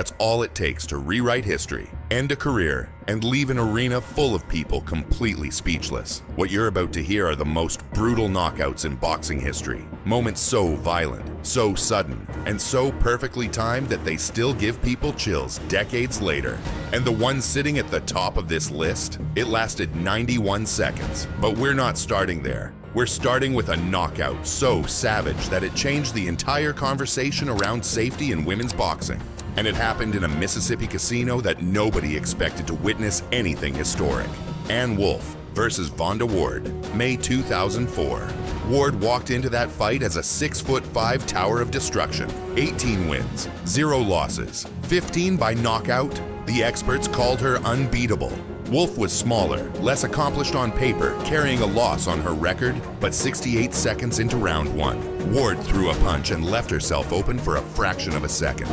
That's all it takes to rewrite history, end a career, and leave an arena full of people completely speechless. What you're about to hear are the most brutal knockouts in boxing history. Moments so violent, so sudden, and so perfectly timed that they still give people chills decades later. And the one sitting at the top of this list, it lasted 91 seconds. But we're not starting there. We're starting with a knockout so savage that it changed the entire conversation around safety in women's boxing. And it happened in a Mississippi casino that nobody expected to witness anything historic. Ann Wolfe versus Vonda Ward, May 2004. Ward walked into that fight as a 6'5" tower of destruction. 18 wins, 0 losses, 15 by knockout. The experts called her unbeatable. Wolfe was smaller, less accomplished on paper, carrying a loss on her record, but 68 seconds into round 1, Ward threw a punch and left herself open for a fraction of a second.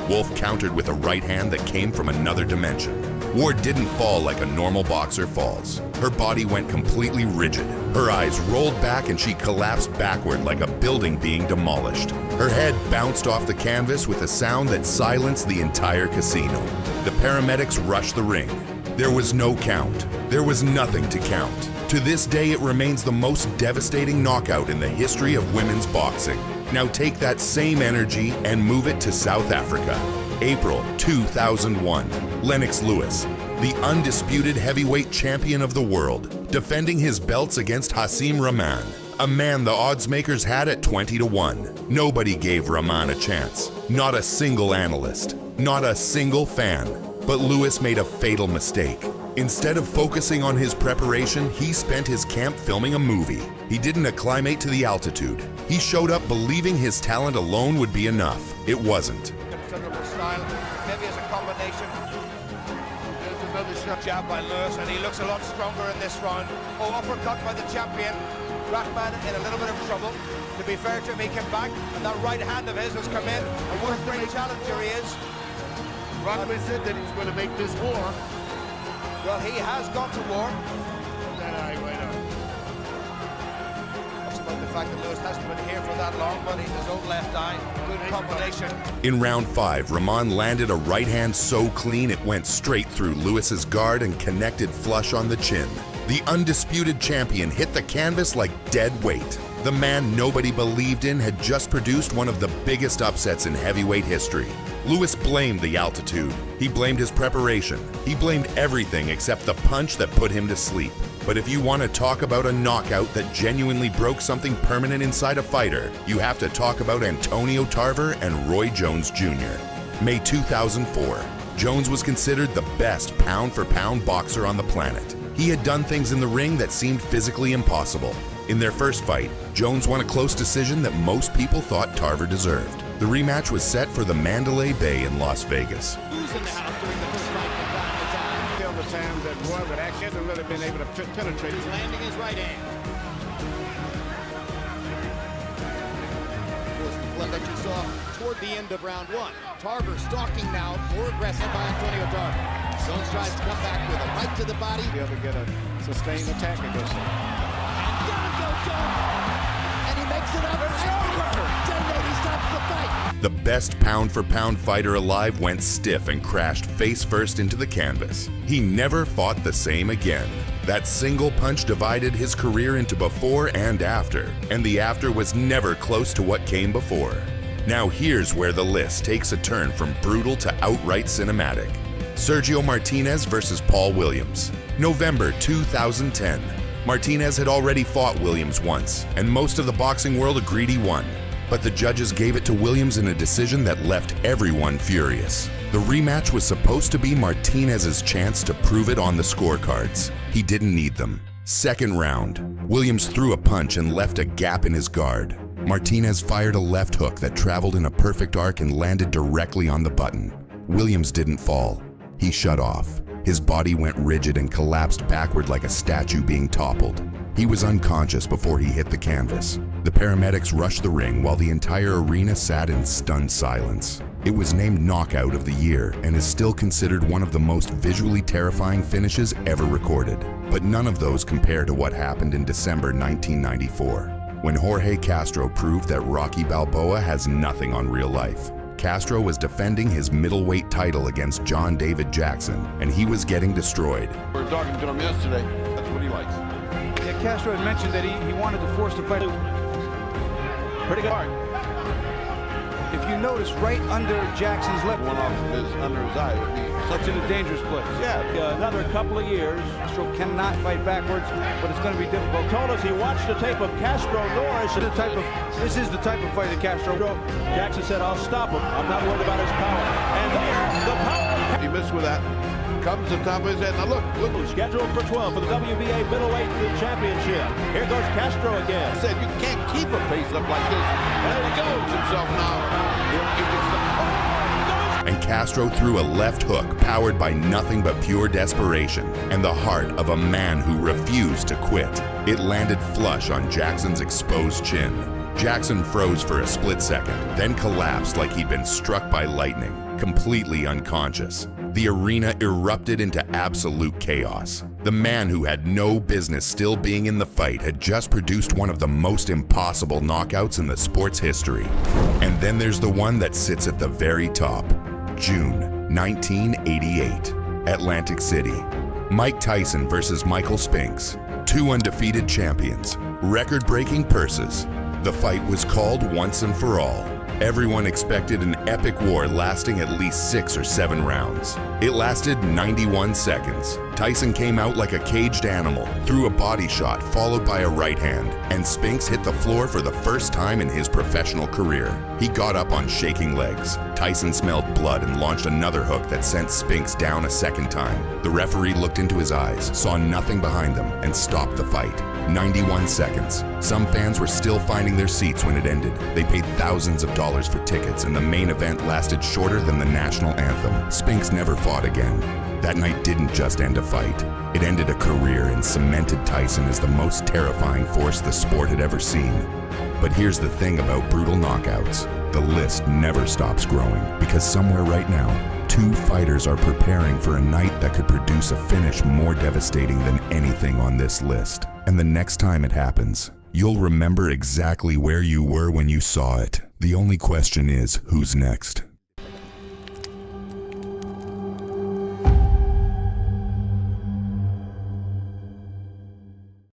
Wolfe countered with a right hand that came from another dimension. Ward didn't fall like a normal boxer falls. Her body went completely rigid. Her eyes rolled back and she collapsed backward like a building being demolished. Her head bounced off the canvas with a sound that silenced the entire casino. The paramedics rushed the ring. There was no count. There was nothing to count. To this day, it remains the most devastating knockout in the history of women's boxing. Now take that same energy and move it to South Africa. April 2001, Lennox Lewis, the undisputed heavyweight champion of the world, defending his belts against Rahman, a man the odds makers had at 20-1. Nobody gave Rahman a chance. Not a single analyst, not a single fan. But Lewis made a fatal mistake. Instead of focusing on his preparation, he spent his camp filming a movie. He didn't acclimate to the altitude. He showed up believing his talent alone would be enough. It wasn't. Style, maybe as a combination. There's another shot. Jab by Lewis, and he looks a lot stronger in this round. Oh, uppercut by the champion. Rahman in a little bit of trouble. To be fair to him, he came back, and that right hand of his has come in. And what a great challenger he is. Rahman said that he's going to make this war. Well, he has gone to war. That eye right up. That's about the fact that Lewis hasn't been here for that long, but he's his own left eye. Good combination. In round 5, Rahman landed a right hand so clean it went straight through Lewis's guard and connected flush on the chin. The undisputed champion hit the canvas like dead weight. The man nobody believed in had just produced one of the biggest upsets in heavyweight history. Lewis blamed the altitude. He blamed his preparation. He blamed everything except the punch that put him to sleep. But if you want to talk about a knockout that genuinely broke something permanent inside a fighter, you have to talk about Antonio Tarver and Roy Jones Jr. May 2004. Jones was considered the best pound-for-pound boxer on the planet. He had done things in the ring that seemed physically impossible. In their first fight, Jones won a close decision that most people thought Tarver deserved. The rematch was set for the Mandalay Bay in Las Vegas. Who's in the house during the first fight from time to time? Tell the time that Roy would actually hasn't really been able to penetrate. He's landing his right hand. Of course, the blood that you saw toward the end of round 1. Tarver stalking now, more aggressive by Antonio Tarver. Jones tries to come back with a right to the body. Be able to get a sustained attack against him. And down goes Tarver. And he makes it up. It's over. He stops the fight. The best pound-for-pound fighter alive went stiff and crashed face-first into the canvas. He never fought the same again. That single punch divided his career into before and after, and the after was never close to what came before. Now here's where the list takes a turn from brutal to outright cinematic. Sergio Martinez versus Paul Williams. November 2010. Martinez had already fought Williams once, and most of the boxing world agreed he won. But the judges gave it to Williams in a decision that left everyone furious. The rematch was supposed to be Martinez's chance to prove it on the scorecards. He didn't need them. Second round, Williams threw a punch and left a gap in his guard. Martinez fired a left hook that traveled in a perfect arc and landed directly on the button. Williams didn't fall. He shut off. His body went rigid and collapsed backward like a statue being toppled. He was unconscious before he hit the canvas. The paramedics rushed the ring while the entire arena sat in stunned silence. It was named Knockout of the Year and is still considered one of the most visually terrifying finishes ever recorded. But none of those compare to what happened in December 1994, when Jorge Castro proved that Rocky Balboa has nothing on real life. Castro was defending his middleweight title against John David Jackson, and he was getting destroyed. We were talking to him yesterday. That's what he likes. Yeah, Castro had mentioned that he wanted to force the fight. Pretty good. If you notice, right under Jackson's left, One off under his eye would be such in a dangerous place. Yeah. Another couple of years, Castro cannot fight backwards, but it's going to be difficult. Told us he watched the tape of Castro Norris. This is the type of fight that Castro. Jackson said, "I'll stop him. I'm not worried about his power." And there's the power. He missed with that. Comes to the top of his head. Now look. Scheduled for 12 for the WBA middleweight championship. Here goes Castro again. I said you can't keep a pace up like this. And there he goes himself now. And Castro threw a left hook powered by nothing but pure desperation and the heart of a man who refused to quit. It landed flush on Jackson's exposed chin. Jackson froze for a split second, then collapsed like he'd been struck by lightning, completely unconscious. The arena erupted into absolute chaos. The man who had no business still being in the fight had just produced one of the most impossible knockouts in the sport's history. And then there's the one that sits at the very top. June 1988, Atlantic City. Mike Tyson versus Michael Spinks. Two undefeated champions, record-breaking purses. The fight was called once and for all. Everyone expected an epic war lasting at least 6 or 7 rounds. It lasted 91 seconds. Tyson came out like a caged animal, threw a body shot followed by a right hand, and Spinks hit the floor for the first time in his professional career. He got up on shaking legs. Tyson smelled blood and launched another hook that sent Spinks down a second time. The referee looked into his eyes, saw nothing behind them, and stopped the fight. 91 seconds. Some fans were still finding their seats when it ended. They paid thousands of dollars for tickets, and the main event lasted shorter than the national anthem. Spinks never fought again. That night didn't just end a fight. It ended a career and cemented Tyson as the most terrifying force the sport had ever seen. But here's the thing about brutal knockouts. The list never stops growing, because somewhere right now, 2 fighters are preparing for a night that could produce a finish more devastating than anything on this list. And the next time it happens, you'll remember exactly where you were when you saw it. The only question is, who's next?